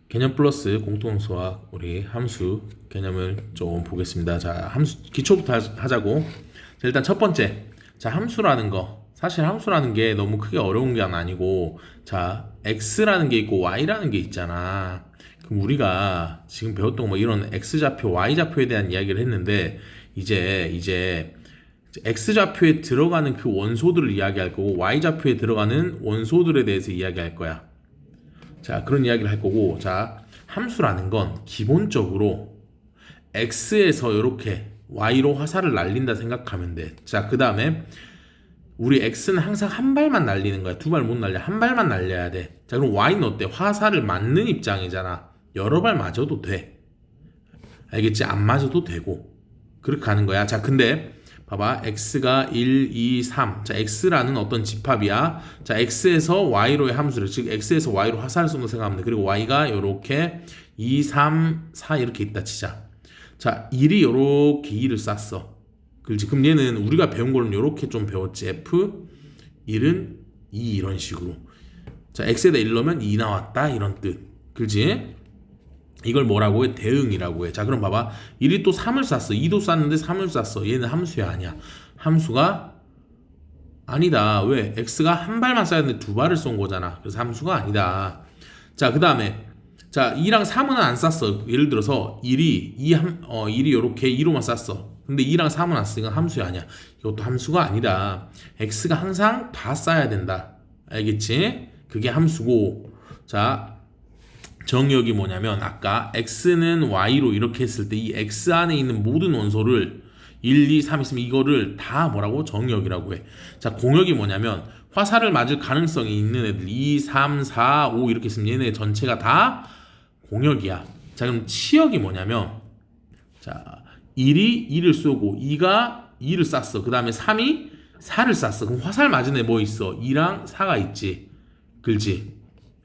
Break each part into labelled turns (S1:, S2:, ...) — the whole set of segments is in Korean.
S1: 개념 플러스 공통수학 우리 함수 개념을 좀 보겠습니다. 자, 함수 기초부터 하자고. 자, 일단 첫 번째. 자, 함수라는 거. 사실 함수라는 게 너무 크게 어려운 게 아니고, 자, x라는 게 있고 y라는 게 있잖아. 그럼 우리가 지금 배웠던 뭐 이런 x좌표, y좌표에 대한 이야기를 했는데, 이제 x좌표에 들어가는 그 원소들을 이야기할 거고, y좌표에 들어가는 원소들에 대해서 이야기할 거야. 자, 그런 이야기를 할 거고, 자, 함수라는 건 기본적으로 x에서 이렇게 y로 화살을 날린다 생각하면 돼. 자, 그 다음에 우리 x는 항상 한 발만 날리는 거야. 두 발 못 날려. 한 발만 날려야 돼. 자, 그럼 y는 어때? 화살을 맞는 입장이잖아. 여러 발 맞아도 돼. 알겠지? 안 맞아도 되고. 그렇게 가는 거야. 자, 근데 봐봐. x가 1, 2, 3. 자, x라는 어떤 집합이야. 자, x에서 y로의 함수를, 즉 x에서 y로 화살을 쏜다 생각하면 돼. 그리고 y가 요렇게 2, 3, 4 이렇게 있다 치자. 자, 1이 요렇게 2를 쐈어. 그렇지? 그럼 얘는 우리가 배운 거는 요렇게 좀 배웠지. f 1은 2 이런 식으로. 자, x에다 1 넣으면 2 나왔다 이런 뜻. 그렇지? 이걸 뭐라고 해? 대응이라고 해. 자, 그럼 봐봐. 1이 또 3을 쐈어. 2도 쐈는데 3을 쐈어. 얘는 함수야, 아니야? 함수가 아니다. 왜? x가 한 발만 쐈는데 두 발을 쏜 거잖아. 그래서 함수가 아니다. 자, 그 다음에 자, 2랑 3은 안 쐈어. 예를 들어서 1이 요렇게 2로만 쐈어. 근데 2랑 3은 안 쓰니까 함수야, 아니야? 이것도 함수가 아니다. x가 항상 다 쏴야 된다. 알겠지? 그게 함수고. 자, 정의역이 뭐냐면 아까 x는 y로 이렇게 했을 때 이 x 안에 있는 모든 원소를 1, 2, 3 있으면 이거를 다 뭐라고? 정의역이라고 해. 자, 공역이 뭐냐면 화살을 맞을 가능성이 있는 애들 2, 3, 4, 5 이렇게 있으면 얘네 전체가 다 공역이야. 자, 그럼 치역이 뭐냐면 자, 1이 2를 쏘고 2가 2를 쐈어. 그 다음에 3이 4를 쐈어. 그럼 화살 맞은 애 뭐 있어? 2랑 4가 있지. 그렇지?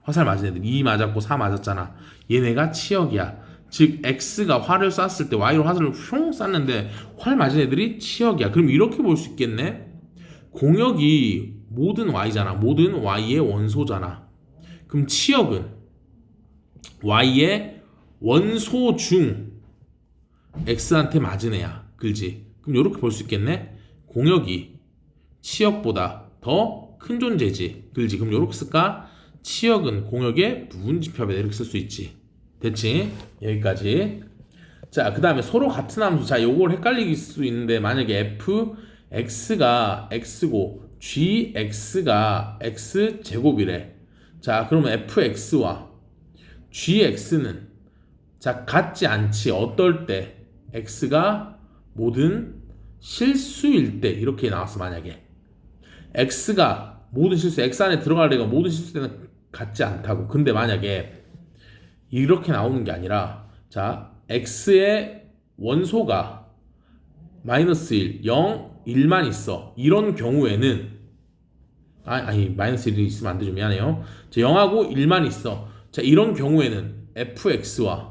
S1: 화살 맞은 애들 2 맞았고 4 맞았잖아. 얘네가 치역이야. 즉 x가 활을 쐈을 때 y로 화살을 슝 쐈는데 활 맞은 애들이 치역이야. 그럼 이렇게 볼 수 있겠네. 공역이 모든 y잖아. 모든 y의 원소잖아. 그럼 치역은 y의 원소 중 x한테 맞은 애야. 그렇지? 그럼 이렇게 볼 수 있겠네. 공역이 치역보다 더 큰 존재지. 그렇지? 그럼 이렇게 쓸까? 치역은 공역의 부분집합이다. 이렇게 쓸 수 있지. 됐지? 여기까지. 자, 그 다음에 서로 같은 함수. 자, 요걸 헷갈릴 수 있는데 만약에 f x가 x고 g x가 x 제곱이래. 자, 그러면 f x와 g x는 자, 같지 않지. 어떨 때 x가 모든 실수일 때 이렇게 나왔어. 만약에 x가 모든 실수, x 안에 들어갈 애가 모든 실수 때는 같지 않다고. 근데 만약에 이렇게 나오는 게 아니라 자, x의 원소가 마이너스 1, 0, 1만 있어. 이런 경우에는 아니 마이너스 1이 있으면 안 되죠. 미안해요. 자, 0하고 1만 있어. 자, 이런 경우에는 fx와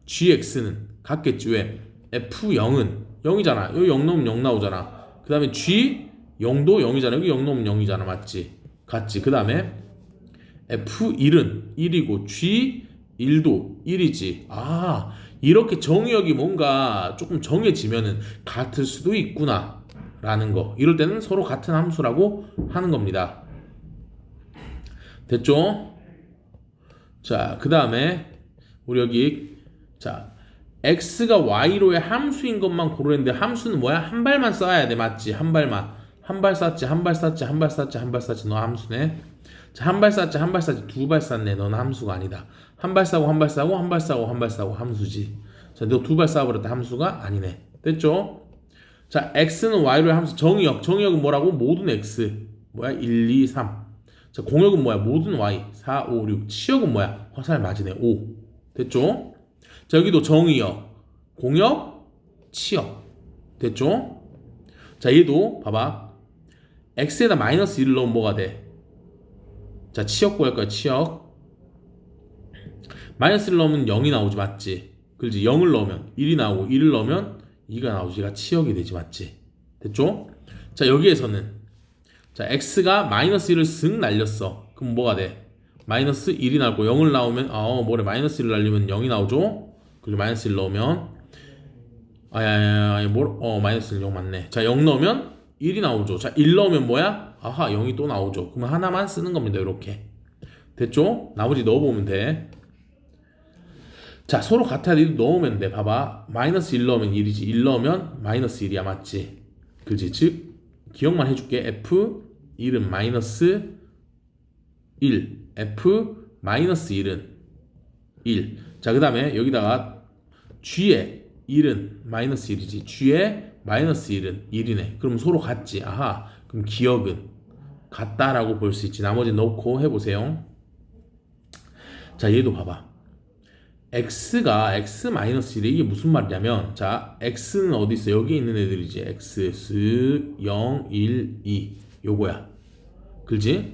S1: gx는 같겠지. 왜? f0은 0이잖아. 여기 0 넣으면 0 나오잖아. 그 다음에 g 0도 0이잖아. 여기 0 넣으면 0이잖아. 맞지? 같지? 그 다음에 F1은 1이고 G1도 1이지. 아, 이렇게 정의역이 뭔가 조금 정해지면은 같을 수도 있구나 라는 거. 이럴 때는 서로 같은 함수라고 하는 겁니다. 됐죠? 자, 그 다음에 우리 여기 자, x가 y로의 함수인 것만 고르는데 함수는 뭐야? 한 발만 쏴야 돼. 맞지? 한 발만. 한 발 쐈지, 한 발 쐈지, 한 발 쐈지, 한 발 쐈지. 너 함수네. 자, 한 발 쐈지, 한 발 쐈지, 두 발 쐈네. 너는 함수가 아니다. 한 발 쏴고, 한 발 쏴고, 한 발 쏴고, 한 발 쏴고 함수지. 자, 너 두 발 쏴버렸다. 함수가 아니네. 됐죠? 자, x는 y로의 함수. 정의역. 정의역은 뭐라고? 모든 x. 뭐야? 1, 2, 3. 자, 공역은 뭐야? 모든 y. 4, 5, 6. 치역은 뭐야? 화살 맞으네. 5. 됐죠? 자, 여기도 정의역. 공역, 치역. 됐죠? 자, 얘도 봐봐. x에다 마이너스 1을 넣으면 뭐가 돼? 자, 치역 구할 거야. 치역. 마이너스 1을 넣으면 0이 나오지. 맞지? 그렇지? 0을 넣으면 1이 나오고 1을 넣으면 2가 나오지. 얘가 치역이 되지. 맞지? 됐죠? 자, 여기에서는 자, x가 마이너스 1을 쓱 날렸어. 그럼 뭐가 돼? 마이너스 1이 나오고 0을 나오면 뭐래 마이너스 1을 날리면 0이 나오죠. 그리고 마이너스 1 넣으면 마이너스 1 0 맞네. 자 0 넣으면 1이 나오죠. 자 1 넣으면 뭐야? 아하 0이 또 나오죠. 그러면 하나만 쓰는 겁니다. 이렇게 됐죠? 나머지 넣어보면 돼. 자 서로 같아야 돼. 넣으면 돼. 봐봐 마이너스 1 넣으면 1이지 1 넣으면 마이너스 1이야 맞지? 그지? 즉 기억만 해줄게. F 1은 마이너스 1 F 마이너스 1은 1. 자 그 다음에 여기다가 G의 1은 마이너스 1이지 G의 마이너스 1은 1이네. 그럼 서로 같지. 아하 그럼 기억은 같다라고 볼 수 있지. 나머지 넣고 해보세요. 자 얘도 봐봐 x가 x 마이너스 1에 이게 무슨 말이냐면 자 x는 어디 있어? 여기 있는 애들이지. x 쓱 0 1 2 요거야. 그지?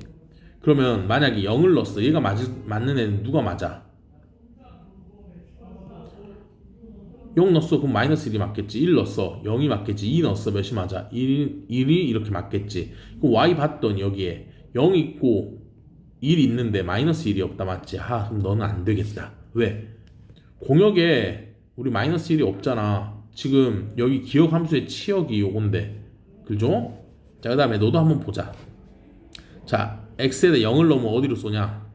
S1: 그러면 만약에 0을 넣었어. 얘가 맞는 애는 누가 맞아? 0 넣었어. 그럼 마이너스 1이 맞겠지. 1 넣었어. 0이 맞겠지. 2 넣었어. 몇이 맞아? 1이 이렇게 맞겠지. 그럼 y 봤더니 여기에 0 있고 1 있는데 마이너스 1이 없다 맞지? 그럼 너는 안 되겠다. 왜? 공역에 우리 마이너스 1이 없잖아. 지금 여기 기억 함수의 치역이 요건데. 그죠? 자, 그 다음에 너도 한번 보자. 자, x에다 0을 넣으면 어디로 쏘냐?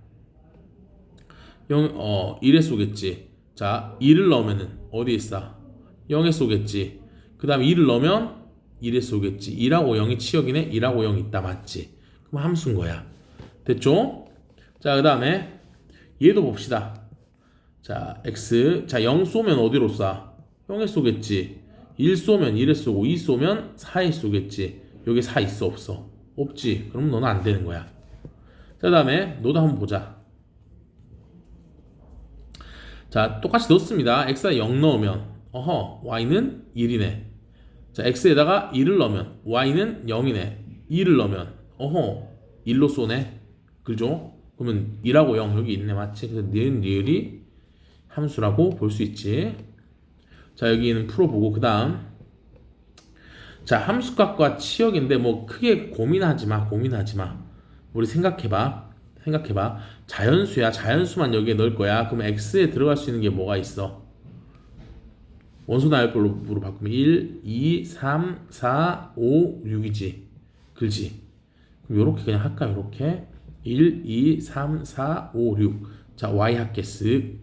S1: 1에 쏘겠지. 자, 2를 넣으면은 어디에 쏴? 0에 쏘겠지. 그 다음에 2를 넣으면 1에 쏘겠지. 2하고 0이 치역이네. 1하고 0 있다 맞지? 그럼 함수인 거야. 됐죠? 자, 그 다음에 얘도 봅시다. 자, x. 자, 0 쏘면 어디로 쏴? 0에 쏘겠지. 1 쏘면 1에 쏘고 2 쏘면 4에 쏘겠지. 여기 4 있어 없어? 없지. 그럼 너는 안 되는 거야. 자, 그 다음에 너도 한번 보자. 자, 똑같이 넣습니다. x에 0 넣으면 y는 1이네. 자, x에다가 1을 넣으면 y는 0이네. 2를 넣으면 1로 쏘네. 그죠? 그러면 1하고 0 여기 있네 맞지? 그래서 리을이 함수라고 볼 수 있지. 자 여기는 풀어보고 그 다음 자 함수값과 치역인데 뭐 크게 고민하지마. 우리 생각해봐. 자연수야. 자연수만 여기에 넣을 거야. 그러면 x에 들어갈 수 있는 게 뭐가 있어? 원소 나열별로 바꾸면 1, 2, 3, 4, 5, 6이지. 그렇지? 그럼 요렇게 그냥 할까? 요렇게 1, 2, 3, 4, 5, 6. 자 y 할게 쓱.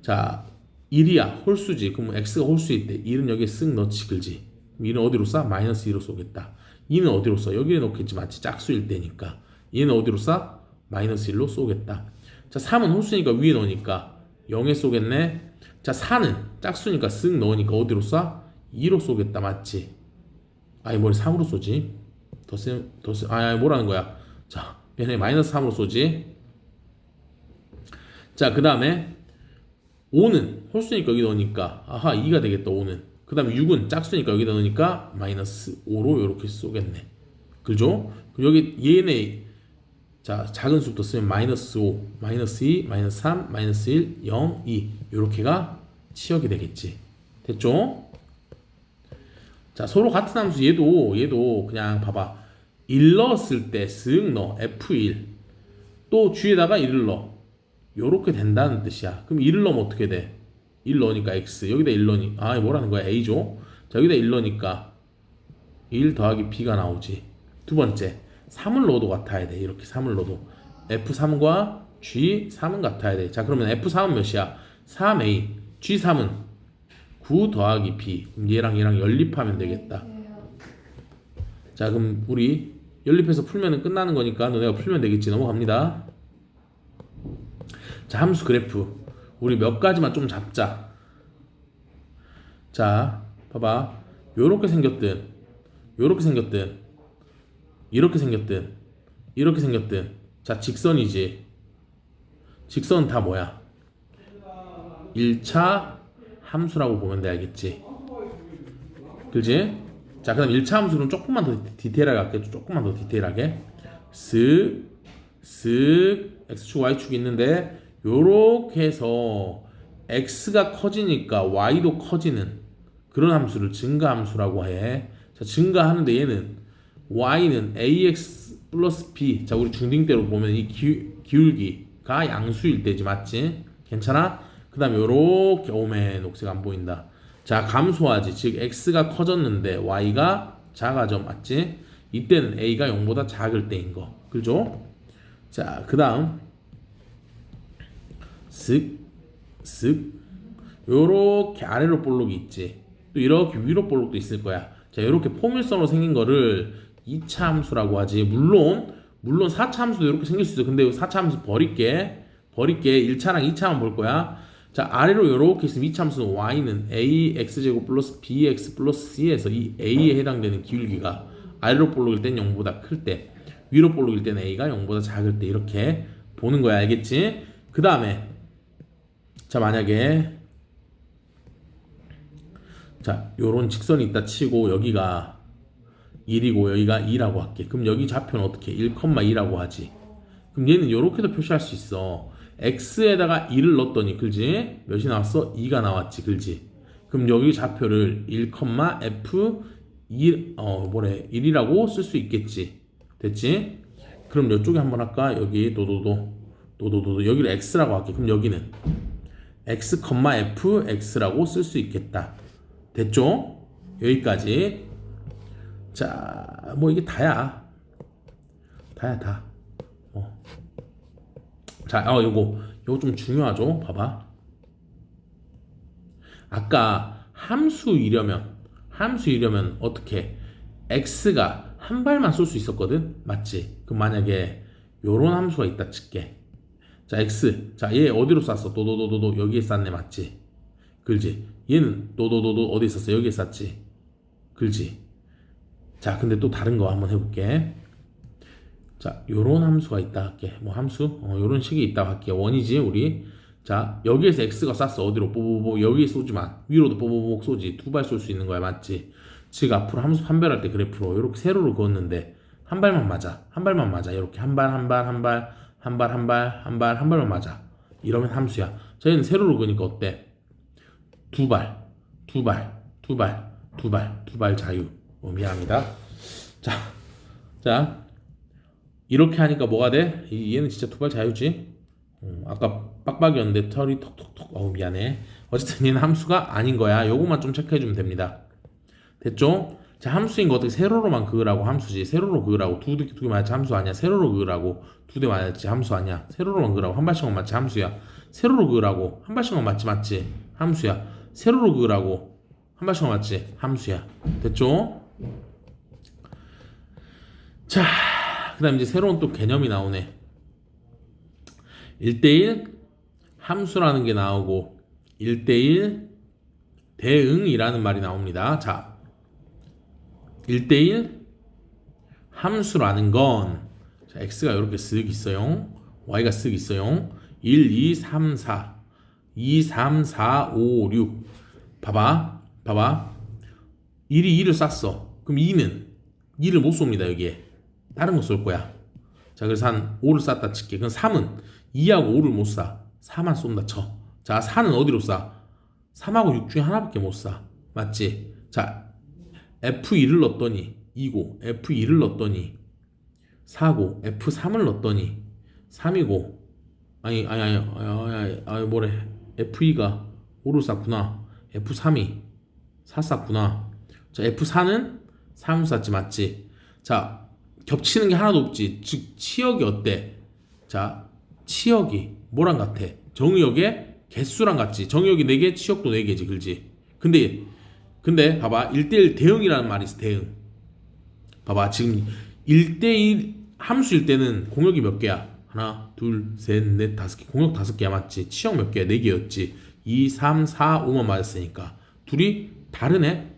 S1: 자 1이야 홀수지. 그럼 x가 홀수 있대. 1은 여기에 쓱 넣지. 그지? 1은 어디로 쏴? 마이너스 2로 쏘겠다. 2는 어디로 쏴? 여기에 넣겠지 맞지? 짝수일 때니까. 얘는 어디로 쏴? 마이너스 1로 쏘겠다. 자 3은 홀수니까 위에 넣으니까 0에 쏘겠네. 자 4는 짝수니까 쓱 넣으니까 어디로 쏴? 2로 쏘겠다 맞지? 아니 뭘 3으로 쏘지? 뭐라는 거야? 자 얘네 마이너스 3으로 쏘지. 자 그 다음에 5는 홀수니까 여기 넣으니까 2가 되겠다. 5는 그 다음에 6은 짝수니까 여기다 넣으니까 마이너스 5로 이렇게 쏘겠네. 그죠? 그럼 여기 얘네 자 작은 수부터 쓰면 마이너스 5, 마이너스 2, 마이너스 3, 마이너스 1, 0, 2 이렇게가 치역이 되겠지. 됐죠? 자 서로 같은 함수 얘도 그냥 봐봐. 1 넣었을 때 쓱 넣어. F1 또 G에다가 1을 넣어. 요렇게 된다는 뜻이야. 그럼 1을 넣으면 어떻게 돼? 1 넣으니까 X 여기다 1 넣으니까 뭐라는 거야? A죠? 자 여기다 1 넣으니까 1 더하기 B가 나오지. 두 번째 3을 넣어도 같아야 돼. 이렇게 3을 넣어도 F3과 G3은 같아야 돼. 자 그러면 F3은 몇이야? 3A G3은 9 더하기 B. 그럼 얘랑 연립하면 되겠다. 자 그럼 우리 연립해서 풀면은 끝나는 거니까 너네가 풀면 되겠지. 넘어갑니다. 자 함수 그래프 우리 몇 가지만 좀 잡자. 자 봐봐. 요렇게 생겼든 이렇게 생겼든 자 직선이지. 직선은 다 뭐야? 1차 함수라고 보면 돼. 알겠지? 그지? 자 그 다음 1차 함수는 조금만 더 디테일하게 할게. 쓱 x축 y축이 있는데 요렇게 해서 x가 커지니까 y도 커지는 그런 함수를 증가함수라고 해. 자 증가하는데 얘는 y는 ax 플러스 b. 자 우리 중딩 때로 보면 이 기울기가 양수일 때지 맞지? 괜찮아? 그 다음에 요렇게 오메 녹색 안 보인다. 자 감소하지. 즉 x가 커졌는데 y가 작아져 맞지? 이때는 a가 0보다 작을 때인 거. 그죠? 자 그 다음 쓱쓱 요렇게 아래로 볼록이 있지. 또 이렇게 위로 볼록도 있을 거야. 자 요렇게 포물선으로 생긴 거를 2차 함수라고 하지. 물론 4차 함수도 이렇게 생길 수 있어. 근데 4차 함수 버릴게 1차랑 2차만 볼 거야. 자 아래로 요렇게 있으면 2차 함수는 y는 ax제곱 플러스 bx 플러스 c에서 이 a에 해당되는 기울기가 아래로 볼록일 땐 0보다 클 때, 위로 볼록일 때는 a가 0보다 작을 때 이렇게 보는 거야. 알겠지? 그 다음에 자 만약에 자 요런 직선이 있다 치고 여기가 1이고 여기가 2라고 할게. 그럼 여기 좌표는 어떻게 1,2라고 하지. 그럼 얘는 요렇게도 표시할 수 있어. x에다가 2를 넣었더니 그지? 몇이 나왔어? 2가 나왔지 그지? 그럼 여기 좌표를 1,f 1이라고 쓸 수 있겠지. 됐지? 그럼 이쪽에 한번 할까? 여기 도도도 여기를 x라고 할게. 그럼 여기는 x, f x라고 쓸 수 있겠다. 됐죠? 여기까지. 자, 뭐 이게 다야. 다. 자, 요거 좀 중요하죠? 봐봐. 아까 함수이려면 어떻게 x가 한 발만 쏠 수 있었거든? 맞지? 그럼 만약에 요런 함수가 있다 칠게. 자, x. 자, 얘 어디로 쐈어? 도도도도도 여기에 쐈네. 맞지? 그렇지? 얘는 도도도도 어디에 쐈어? 여기에 쐈지? 그렇지? 자, 근데 또 다른 거 한번 해볼게. 자, 요런 함수가 있다 할게. 뭐 함수? 요런 식이 있다 할게. 원이지, 우리. 자, 여기에서 x가 쐈어. 어디로? 뽀뽀뽀. 여기에 쏘지만 위로도 뽀뽀뽀 쏘지. 두 발 쏠 수 있는 거야. 맞지? 즉, 앞으로 함수 판별할 때 그래프로 이렇게 세로로 그었는데 한 발만 맞아. 이렇게 한 발만 맞아. 이러면 함수야. 저희는 세로로 그으니까 어때? 두 발 자유. 미안합니다. 자, 이렇게 하니까 뭐가 돼? 얘는 진짜 두 발 자유지? 아까 빡빡이었는데 털이 톡톡톡. 미안해. 어쨌든 얘는 함수가 아닌 거야. 요것만 좀 체크해주면 됩니다. 됐죠? 자, 함수인 거 어떻게 세로로만 그으라고 함수지. 세로로 그으라고. 두 개 맞지 함수 아니야. 세로로 그으라고. 두 개 맞지 함수 아니야. 세로로만 그으라고. 한 발씩만 맞지 함수야. 세로로 그으라고. 한 발씩만 맞지 함수야. 세로로 그으라고. 한 발씩만 맞지 함수야. 됐죠? 자, 그 다음 이제 새로운 또 개념이 나오네. 1대1 함수라는 게 나오고 1대1 대응이라는 말이 나옵니다. 자, 1대1 함수라는 건 자, x가 이렇게 쓱 있어요. y가 쓱 있어요. 1, 2, 3, 4 2, 3, 4, 5, 6 봐봐 1이 2를 쐈어. 그럼 2는 2를 못 쏩니다. 여기에 다른 거 쏠 거야. 자, 그래서 한 5를 쐈다 칠게. 그럼 3은 2하고 5를 못 쏴. 4만 쏜다 쳐. 자, 4는 어디로 쏴? 3하고 6 중에 하나밖에 못 쏴. 맞지? 자, F2를 넣었더니 2고, F2를 넣었더니 4고, F3을 넣었더니 3이고, 뭐래. F2가 5를 쐈구나. F3이 4 쐈구나. 자, F4는 3 쐈지, 맞지? 자, 겹치는 게 하나도 없지. 즉, 치역이 어때? 자, 치역이 뭐랑 같아? 정의역의 개수랑 같지. 정의역이 4개, 치역도 4개지, 그렇지? 근데 봐봐. 1대1 대응이라는 말이 있어, 대응. 봐봐. 지금 1대1 함수일 때는 공역이 몇 개야? 하나, 둘, 셋, 넷, 다섯 개. 공역 5개야, 맞지? 치역 몇 개야? 4개였지. 2, 3, 4, 5만 맞았으니까. 둘이 다르네?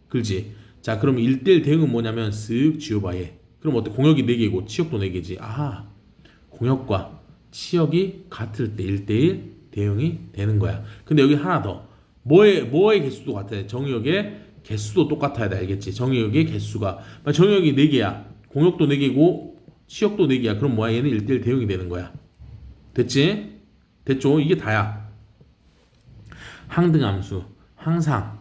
S1: 그렇지? 자, 그럼 1대1 대응은 뭐냐면 쓱 지워봐 얘. 그럼 어때? 공역이 4개고 치역도 4개지. 아하. 공역과 치역이 같을 때 1대1 대응이 되는 거야. 근데 여기 하나 더. 뭐의 개수도 같아? 정의역의 개수도 똑같아야 돼. 알겠지? 정의역의 개수가. 정의역이 4개야. 공역도 4개고 치역도 4개야. 그럼 뭐야? 얘는 1대1 대응이 되는 거야. 됐지? 됐죠? 이게 다야. 항등함수. 항상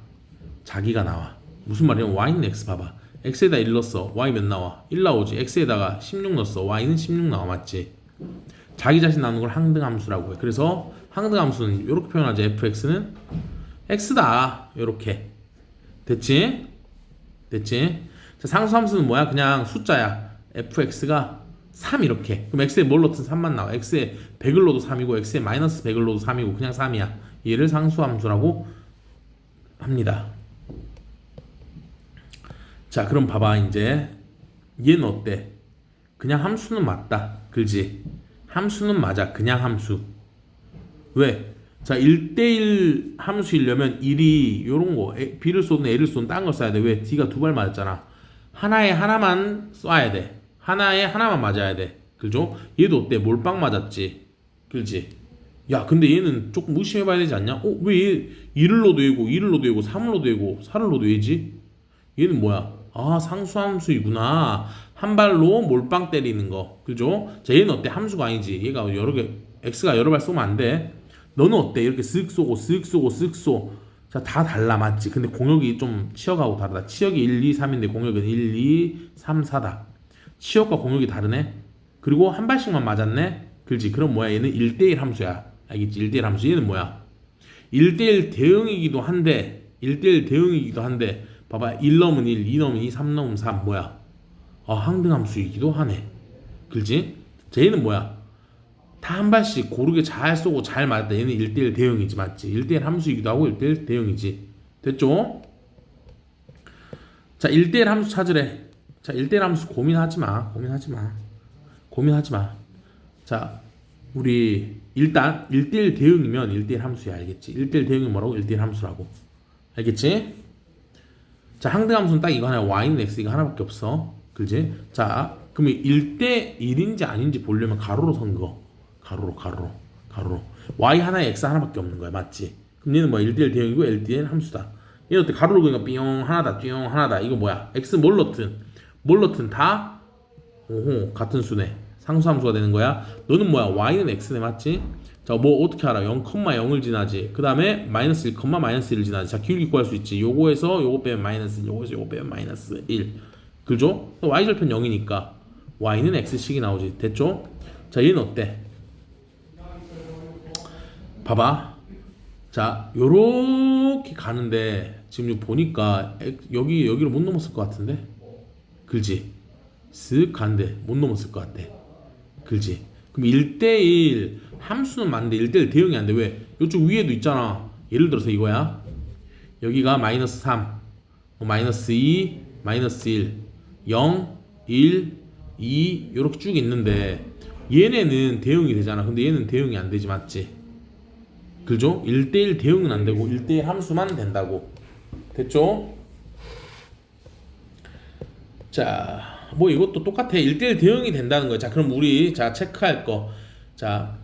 S1: 자기가 나와. 무슨 말이야? y는 x 봐봐. x에다 1 넣었어. y 몇 나와? 1 나오지. x에다가 16 넣었어. y는 16 나와. 맞지? 자기 자신 나오는 걸 항등함수라고 해. 그래서 항등함수는 이렇게 표현하죠. fx는 x다. 이렇게 됐지? 됐지? 자, 상수함수는 뭐야? 그냥 숫자야. fx가 3 이렇게. 그럼 x에 뭘 넣든 3만 나와. x에 100을 넣어도 3이고 x에 마이너스 100을 넣어도 3이고 그냥 3이야. 얘를 상수함수라고 합니다. 자, 그럼 봐봐. 이제 얘는 어때? 그냥 함수는 맞다. 그지? 함수는 맞아. 그냥 함수. 왜? 자, 1대1 함수이려면 1이 요런 거 b를 쏘든 a를 쏘든 딴 걸 써야 돼. 왜? d가 두 발 맞았잖아. 하나에 하나만 쏴야 돼. 하나에 하나만 맞아야 돼. 그죠? 얘도 어때? 몰빵 맞았지. 그지? 야, 근데 얘는 조금 무심해봐야 되지 않냐? 왜 얘 1을 넣어도 되고 2를 넣어도 되고 3을 넣어도 되고 4를 넣어도 되지? 얘는 뭐야? 아, 상수함수이구나. 한 발로 몰빵 때리는 거. 그죠? 자, 얘는 어때? 함수가 아니지. 얘가 여러 개, x가 여러 발 쏘면 안 돼. 너는 어때? 이렇게 쓱 쏘고 쓱 쏘고 쓱 쏘. 자, 다 달라. 맞지? 근데 공역이 좀 치역하고 다르다. 치역이 1, 2, 3인데 공역은 1, 2, 3, 4다. 치역과 공역이 다르네. 그리고 한 발씩만 맞았네. 그렇지? 그럼 뭐야? 얘는 1대1 함수야. 알겠지? 1대1 함수. 얘는 뭐야? 1대1 대응이기도 한데 1대1 대응이기도 한데 봐봐. 1 넘은 1, 2 넘은 2, 3 넘은 3 뭐야? 항등함수이기도 하네. 그렇지? 자, 얘는 뭐야? 다 한 발씩 고르게 잘 쏘고 잘 맞다. 얘는 1대1 대응이지. 맞지? 1대1 함수이기도 하고 1대1 대응이지. 됐죠? 자, 1대1 함수 찾으래. 자, 1대1 함수 고민하지 마. 고민하지 마. 자, 우리 일단 1대1 대응이면 1대1 함수야. 알겠지? 1대1 대응이 뭐라고? 1대1 함수라고. 알겠지? 자, 항등함수는 딱 이거 하나. y는 x 이거 하나밖에 없어. 그지? 자, 그러면 1대1인지 아닌지 보려면 가로로 선 거. 가로로. y 하나에 x 하나밖에 없는 거야. 맞지? 그럼 얘는 뭐야? 1대1 대응이고 1대1 함수다. 얘는 어때? 가로로 그러니까 뿅 하나다. 뿅 하나다. 이거 뭐야? x 뭘 넣든 다 같은 수네. 상수함수가 되는 거야. 너는 뭐야? y는 x네. 맞지? 자, 뭐 어떻게 알아? 0,0을 지나지. 그 다음에 마이너스 1, 마이너스 1을 지나지. 자, 기울기 구할 수 있지. 요거에서 요거 빼면 마이너스 1, 요거에서 요거 빼면 마이너스 1. 그죠? y절편 0이니까 y는 x식이 나오지. 됐죠? 자, 얘는 어때? 봐봐. 자, 요렇게 가는데 지금 보니까 여기로 못 넘었을 것 같은데? 그지? 쓱 가는데 못 넘었을 것 같아. 그지? 그럼 1대1 함수는 맞는데 1대1 대응이 안 돼. 왜? 이쪽 위에도 있잖아. 예를 들어서 이거야. 여기가 마이너스 3, 마이너스 2, 마이너스 1, 0, 1, 2 이렇게 쭉 있는데 얘네는 대응이 되잖아. 근데 얘는 대응이 안 되지. 맞지? 그죠? 1대1 대응은 안 되고 1대1 함수만 된다고. 됐죠? 자, 뭐 이것도 똑같아. 1대1 대응이 된다는 거야. 자, 그럼 우리 체크할 거. 자,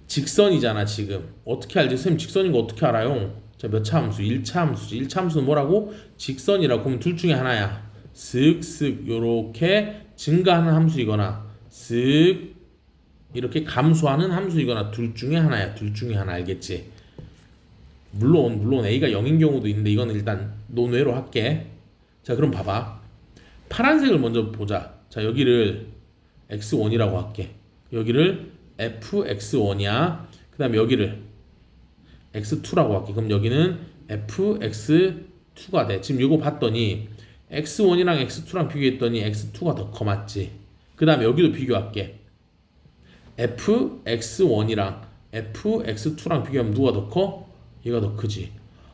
S1: 직선이잖아. 지금 어떻게 알지? 선생님 직선인 거 어떻게 알아요? 자, 몇 차 함수? 1차 함수지. 1차 함수는 뭐라고? 직선이라고. 그러면 둘 중에 하나야. 쓱쓱 요렇게 증가하는 함수이거나 쓱 이렇게 감소하는 함수이거나 둘 중에 하나야. 둘 중에 하나. 알겠지? 물론 a가 0인 경우도 있는데 이거는 일단 논외로 할게. 자, 그럼 봐봐. 파란색을 먼저 보자. 자, 여기를 x1이라고 할게. 여기를 fx1이야. 그 다음에 여기를 x2라고 할게. 그럼 여기는 fx2가 돼. 지금 이거 봤더니 x1이랑 x2랑 비교했더니 x2가 더 커. 맞지? 그 다음에 여기도 비교할게. fx1이랑 fx2랑 비교하면 누가 더 커? 얘가 더 크지.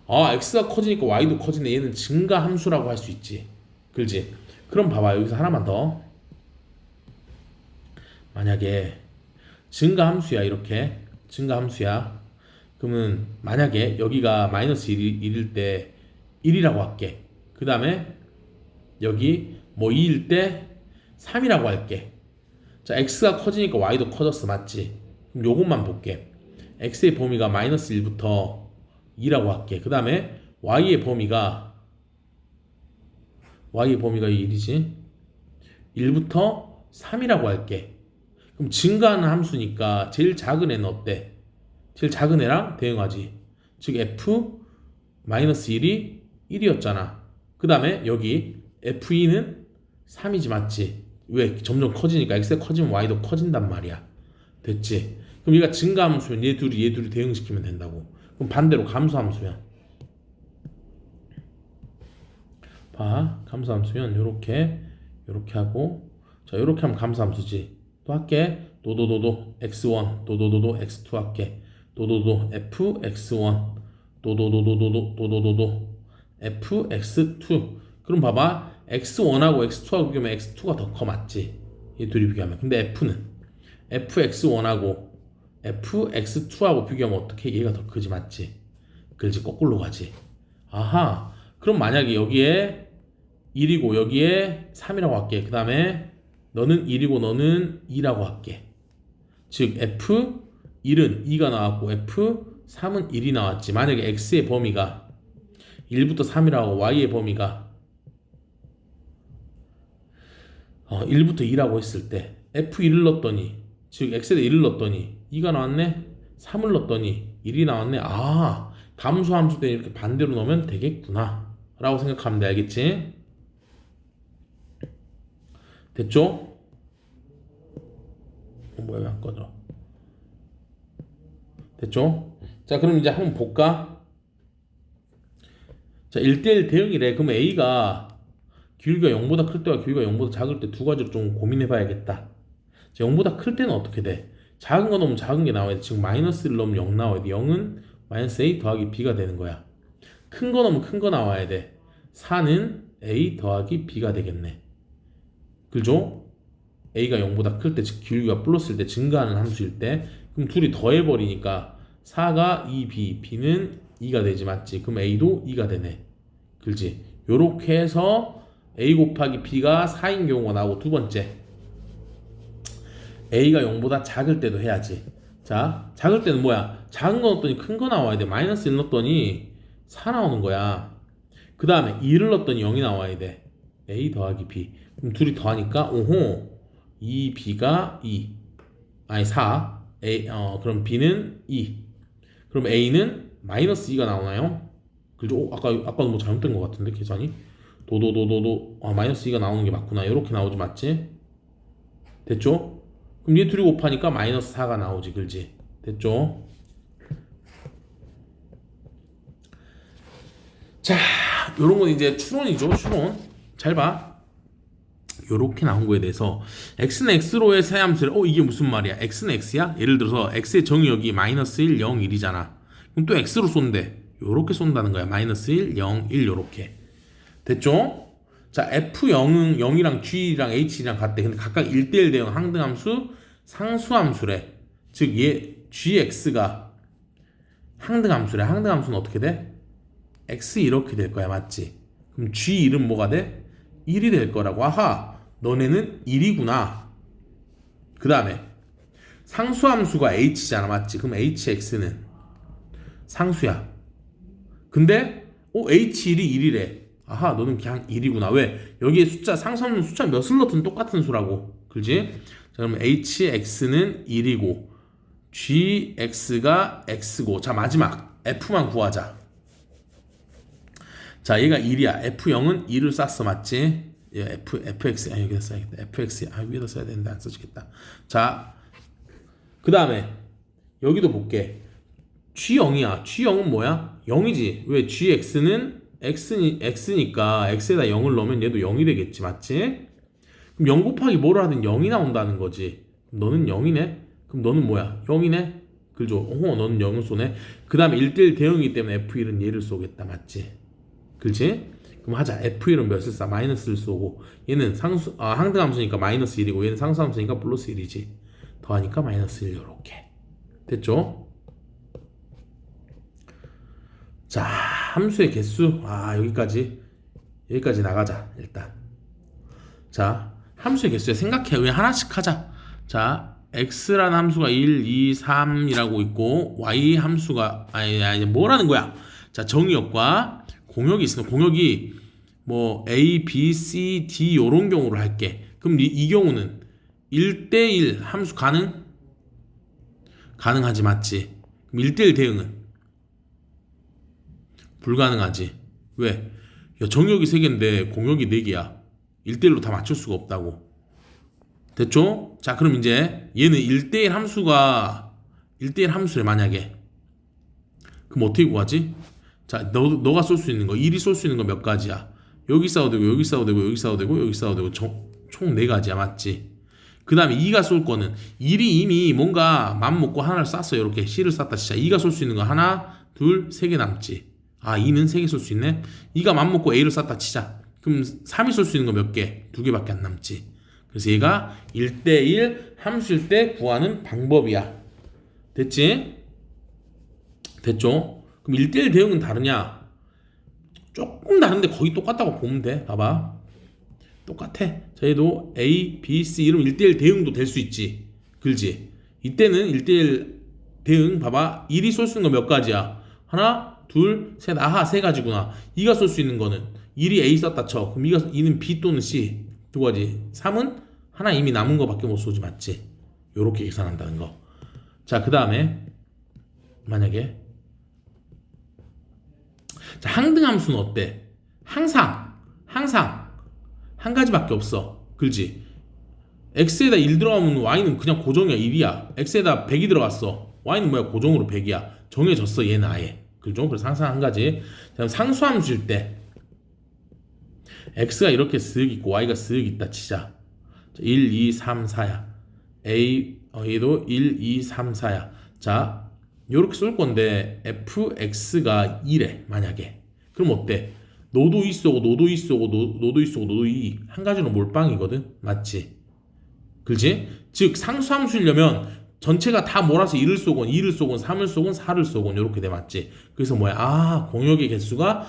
S1: x가 커지니까 y도 커지네. 얘는 증가 함수라고 할 수 있지. 그렇지? 그럼 봐봐. 여기서 하나만 더. 만약에 증가 함수야. 이렇게 증가 함수야. 그러면 만약에 여기가 마이너스 1일 때 1이라고 할게. 그 다음에 여기 뭐 2일 때 3이라고 할게. 자, x가 커지니까 y도 커졌어. 맞지? 그럼 요것만 볼게. x의 범위가 마이너스 1부터 2라고 할게. 그 다음에 y의 범위가 1이지. 1부터 3이라고 할게. 그럼 증가하는 함수니까 제일 작은 애는 어때? 제일 작은 애랑 대응하지. 즉 f-1이 1이었잖아. 그 다음에 여기 f2는 3이지. 맞지? 왜? 점점 커지니까 x가 커지면 y도 커진단 말이야. 됐지? 그럼 얘가 증가함수면 얘 둘이 대응시키면 된다고. 그럼 반대로 감소함수면 봐. 감소함수면 요렇게 하고 자 요렇게 하면 감소함수지. 또 할게. 도도도도 x1 도도도도 x2 할게. 도도도 fx1 도도도도도 fx2. 그럼 봐봐. x1하고 x2하고 비교하면 x2가 더 커 맞지? 이 둘이 비교하면. 근데 f는 fx1하고 fx2하고 비교하면 어떻게? 얘가 더 크지 맞지? 그렇지 거꾸로 가지. 아하. 그럼 만약에 여기에 1이고 여기에 3이라고 할게. 그 다음에 너는 1이고 너는 2라고 할게. 즉 f1은 2가 나왔고 f3은 1이 나왔지. 만약에 x의 범위가 1부터 3이라고 y의 범위가 1부터 2라고 했을 때 f1을 넣었더니 즉 x에다 1을 넣었더니 2가 나왔네. 3을 넣었더니 1이 나왔네. 아 감소함수 때 이렇게 반대로 넣으면 되겠구나 라고 생각하면 돼. 알겠지? 됐죠? 뭐야 왜 안 꺼져? 됐죠? 자 그럼 이제 한번 볼까? 자 1대1 대응이래. 그럼 A가 길이가 0보다 클 때와 길이가 0보다 작을 때 두 가지로 좀 고민해 봐야겠다. 자 0보다 클 때는 어떻게 돼? 작은 거 넣으면 작은 게 나와야 돼. 지금 마이너스를 넣으면 0 나와야 돼. 0은 마이너스 A 더하기 B가 되는 거야. 큰 거 넣으면 큰 거 나와야 돼. 4는 A 더하기 B가 되겠네. 그죠? A가 0보다 클 때, 즉 길이가 플러스일 때 증가하는 함수일 때 그럼 둘이 더해버리니까 4가 2B, B는 2가 되지 맞지? 그럼 A도 2가 되네. 그렇지? 요렇게 해서 A 곱하기 B가 4인 경우가 나오고 두 번째 A가 0보다 작을 때도 해야지. 자, 작을 때는 뭐야? 작은 거 넣었더니 큰 거 나와야 돼. 마이너스 1 넣었더니 4 나오는 거야. 그 다음에 2를 넣었더니 0이 나와야 돼. A 더하기 B. 그럼 둘이 더하니까 오호 2B가 2 아니 4 A, 그럼 B는 2 그럼 A는 마이너스 2가 나오나요? 그죠? 아까도 뭐 잘못된 것 같은데 계산이 도도도도도 마이너스 2가 나오는 게 맞구나. 이렇게 나오지 맞지? 됐죠? 그럼 얘 둘이 곱하니까 마이너스 4가 나오지. 그렇지? 됐죠? 자 요런 건 이제 추론이죠. 추론 잘 봐. 요렇게 나온 거에 대해서 x는 x로의 세함수래. 이게 무슨 말이야? x는 x야? 예를 들어서 x의 정의역이 마이너스 1, 0, 1이잖아. 그럼 또 x로 쏜대. 요렇게 쏜다는 거야. 마이너스 1, 0, 1 요렇게. 됐죠? 자 f0은 0이랑 g랑 h랑 같대. 근데 각각 1대1 대응 항등함수 상수함수래. 즉 얘 gx가 항등함수래. 항등함수는 어떻게 돼? x 이렇게 될 거야. 맞지? 그럼 g1은 뭐가 돼? 1이 될 거라고. 아하 너네는 1이구나. 그 다음에 상수함수가 h잖아. 맞지? 그럼 hx는 상수야. 근데 h1이 1이래. 아하 너는 그냥 1이구나. 왜? 여기에 숫자 상수함수 숫자 몇을 넣든 똑같은 수라고. 그렇지? 자 그럼 hx는 1이고 gx가 x고 자 마지막 f만 구하자. 자 얘가 1이야. f0은 2를 쌌어. 맞지? fx 여기다 써야겠다. fx 위에다 써야 되는데 안 써지겠다. 자 그 다음에 여기도 볼게. g0이야. g0은 뭐야? 0이지. 왜? gx는 x니까 x에다 0을 넣으면 얘도 0이 되겠지. 맞지? 그럼 0 곱하기 뭐를 하든 0이 나온다는 거지. 그럼 너는 0이네? 그럼 너는 뭐야? 0이네? 그죠? 너는 0을 쏘네. 그 다음에 1대1 대응이기 때문에 f1은 얘를 쏘겠다. 맞지? 그렇지? 그럼 하자. f1은 몇을 쏴? 마이너스를 쏘고 얘는 항등함수니까 마이너스 1이고 얘는 상수함수니까 플러스 1이지. 더하니까 마이너스 1 요렇게. 됐죠? 자 함수의 개수 여기까지 나가자. 일단 자 함수의 개수에 생각해. 왜 하나씩 하자. 자 x라는 함수가 1, 2, 3이라고 있고 y 함수가 아니 뭐라는 거야. 자 정의역과 공역이 있으면 공역이 뭐 A, B, C, D 요런 경우로 할게. 그럼 이 경우는 1대1 함수 가능하지. 맞지? 그럼 1대1 대응은 불가능하지. 왜? 야, 정역이 3개인데 공역이 4개야. 1대1로 다 맞출 수가 없다고. 됐죠? 자, 그럼 이제 얘는 1대1 함수가 1대1 함수래 만약에. 그럼 어떻게 구하지? 자, 너가 쏠 수 있는 거 1이 쏠 수 있는 거 몇 가지야? 여기 싸워도 되고 여기 싸워도 되고 여기 싸워도 되고 여기 싸워도 되고 총 네 가지야. 맞지? 그 다음에 2가 쏠 거는 1이 이미 뭔가 맘 먹고 하나를 쐈어요. 이렇게 C를 쐈다 치자. 2가 쏠 수 있는 거 하나 둘 세 개 남지. 아, 2는 3개 쏠 수 있네. 2가 맘 먹고 A를 쐈다 치자. 그럼 3이 쏠 수 있는 거 몇 개? 2개밖에 안 남지. 그래서 얘가 1대1 함수일 때 구하는 방법이야. 됐지? 됐죠? 그럼 1대1 대응은 다르냐? 조금 다른데 거의 똑같다고 보면 돼. 봐봐. 똑같아. 자, 얘도 A, B, C 이러면 1대1 대응도 될 수 있지. 그렇지? 이때는 1대1 대응 봐봐. 1이 쏠 수 있는 거 몇 가지야? 하나, 둘, 셋. 아하, 세 가지구나. 2가 쏠 수 있는 거는 1이 A 썼다 쳐. 그럼 2는 B 또는 C 두 가지. 3은 하나 이미 남은 거밖에 못 쏘지. 맞지? 요렇게 계산한다는 거. 자, 그 다음에 만약에 자, 항등함수는 어때? 항상 한 가지밖에 없어. 그렇지? x에다 1 들어가면 y는 그냥 고정이야. 1이야. x에다 100이 들어갔어. y는 뭐야? 고정으로 100이야. 정해졌어. 얘는 아예. 그죠? 그래서 항상 한 가지. 다음 상수함수일 때 x가 이렇게 쓱 있고 y가 쓱 있다 치자. 1, 2, 3, 4야. 얘도 1, 2, 3, 4야. 자, 요렇게 쏠 건데 fx가 2래 만약에. 그럼 어때? 노도 2 쏘고 노도 2 쏘고 노도 2 쏘고 노도 2 한 가지로 몰빵이거든. 맞지? 그렇지? 즉 상수함수려면 전체가 다 몰아서 1을 쏘건 2를 쏘건 3을 쏘건 4를 쏘건 이렇게 돼. 맞지? 그래서 뭐야? 아, 공역의 개수가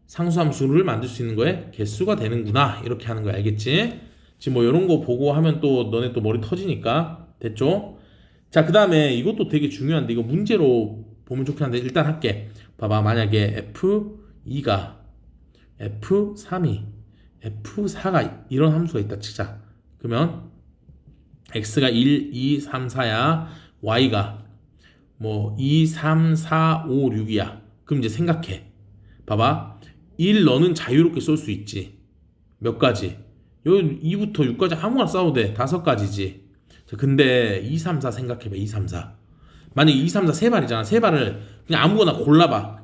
S1: 상수함수를 만들 수 있는 거에 개수가 되는구나. 이렇게 하는 거 알겠지? 지금 뭐 이런 거 보고 하면 또 너네 또 머리 터지니까. 됐죠? 자, 그 다음에 이것도 되게 중요한데 이거 문제로 보면 좋긴 한데 일단 할게. 봐봐. 만약에 F2가 F3이 F4가 이런 함수가 있다 치자. 그러면 X가 1, 2, 3, 4야. Y가 뭐 2, 3, 4, 5, 6이야. 그럼 이제 생각해. 봐봐. 1 너는 자유롭게 쏠 수 있지. 몇 가지? 여기 2부터 6까지 아무거나 싸워도 돼. 5가지지. 자, 근데 2, 3, 4 생각해봐. 2, 3, 4. 만약에 2, 3, 4 세 발이잖아. 세 발을 그냥 아무거나 골라봐.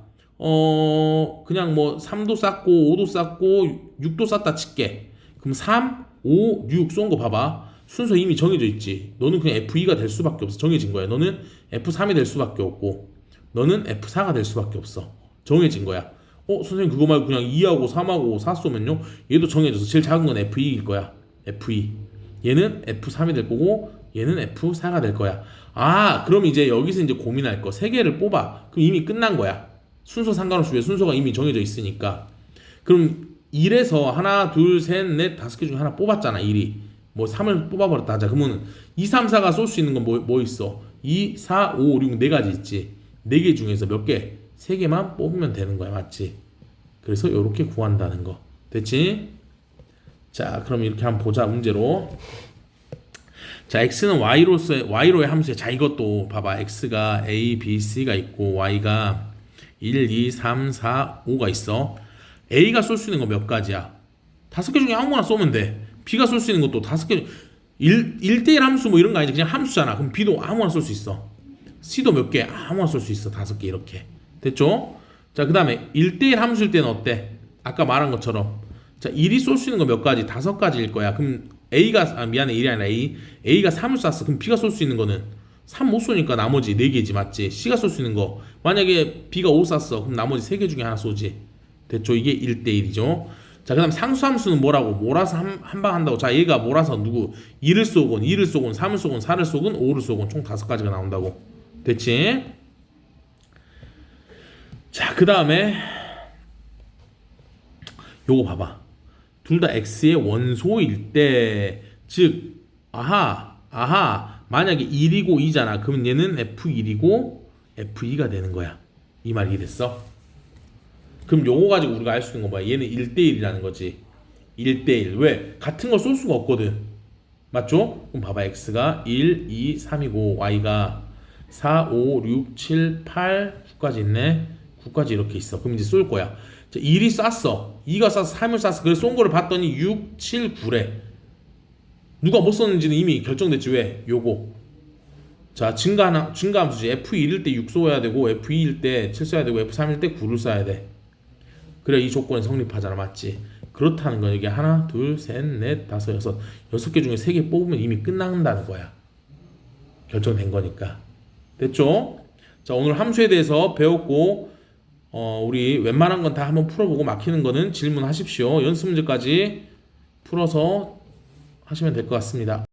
S1: 그냥 뭐 3도 쌌고 5도 쌌고 6도 쌌다 칠게. 그럼 3, 5, 6 쏜 거 봐봐. 순서 이미 정해져 있지. 너는 그냥 F2가 될 수밖에 없어. 정해진 거야. 너는 F3이 될 수밖에 없고 너는 F4가 될 수밖에 없어. 정해진 거야. 선생님 그거 말고 그냥 2하고 3하고 4 쏘면요? 얘도 정해져서 제일 작은 건 F2일 거야. F2. 얘는 F3이 될 거고 얘는 F4가 될 거야. 아, 그럼 이제 여기서 이제 고민할 거. 세 개를 뽑아. 그럼 이미 끝난 거야. 순서 상관없이 왜 순서가 이미 정해져 있으니까. 그럼 1에서 하나, 둘, 셋, 넷, 5개 중에 하나 뽑았잖아. 1이. 뭐 3을 뽑아버렸다 하자. 그러면 2, 3, 4가 쏠 수 있는 건 뭐 있어? 2, 4, 5, 6, 4가지 있지. 4개 중에서 몇 개? 3개만 뽑으면 되는 거야. 맞지? 그래서 이렇게 구한다는 거. 됐지? 자, 그럼 이렇게 한번 보자. 문제로. 자, x는 y로의 함수야. 자, 이것도 봐봐. x가 a, b, c가 있고 y가 1, 2, 3, 4, 5가 있어. a가 쏠 수 있는 거 몇 가지야? 5개 중에 아무거나 쏘면 돼. b가 쏠 수 있는 것도 5개. 1대1 함수 뭐 이런 거 아니지. 그냥 함수잖아. 그럼 b도 아무거나 쏠 수 있어. c도 몇 개? 아무거나 쏠 수 있어. 5개 이렇게. 됐죠? 자, 그 다음에 1대1 함수일 때는 어때? 아까 말한 것처럼. 자, 1이 쏠 수 있는 거 몇 가지? 5가지일 거야. 그럼 미안해. 1이 아니라 A가 3을 쐈어. 그럼 B가 쏠 수 있는 거는 3 못 쏘니까 나머지 4개지. 맞지? C가 쏠 수 있는 거. 만약에 B가 5 쐈어. 그럼 나머지 3개 중에 하나 쏘지. 됐죠? 이게 1대1이죠. 자, 그 다음 상수함수는 뭐라고? 몰아서 한 방 한다고. 자, 얘가 몰아서 누구? 1을 쏘건 2를 쏘건 3을 쏘건 4를 쏘건 5를 쏘건 총 5가지가 나온다고. 됐지? 자, 그 다음에 요거 봐봐. 둘 다 x의 원소일 때, 즉 만약에 1이고 2잖아. 그러면 얘는 f1이고 f2가 되는 거야. 이 말이 됐어? 그럼 요거 가지고 우리가 알 수 있는 거 뭐야? 얘는 1대1이라는 거지. 1대1. 왜? 같은 걸 쏠 수가 없거든. 맞죠? 그럼 봐봐. x가 1, 2, 3이고 y가 4, 5, 6, 7, 8, 9까지 있네. 9까지 이렇게 있어. 그럼 이제 쏠 거야. 자, 1이 쐈어. 2가 쐈어. 3을 쐈어. 그래서 쏜 거를 봤더니 6, 7, 9래. 누가 못 썼는지는 이미 결정됐지. 왜? 요거. 자, 증가함수지. F1일 때 6 써야 되고 F2일 때 7 써야 되고 F3일 때 9를 써야 돼. 그래 이 조건이 성립하잖아. 맞지? 그렇다는 거. 이게 하나, 둘, 셋, 넷, 다섯, 여섯. 6개 중에 3개 뽑으면 이미 끝난다는 거야. 결정된 거니까. 됐죠? 자, 오늘 함수에 대해서 배웠고 우리 웬만한 건 다 한번 풀어보고 막히는 거는 질문하십시오. 연습 문제까지 풀어서 하시면 될 것 같습니다.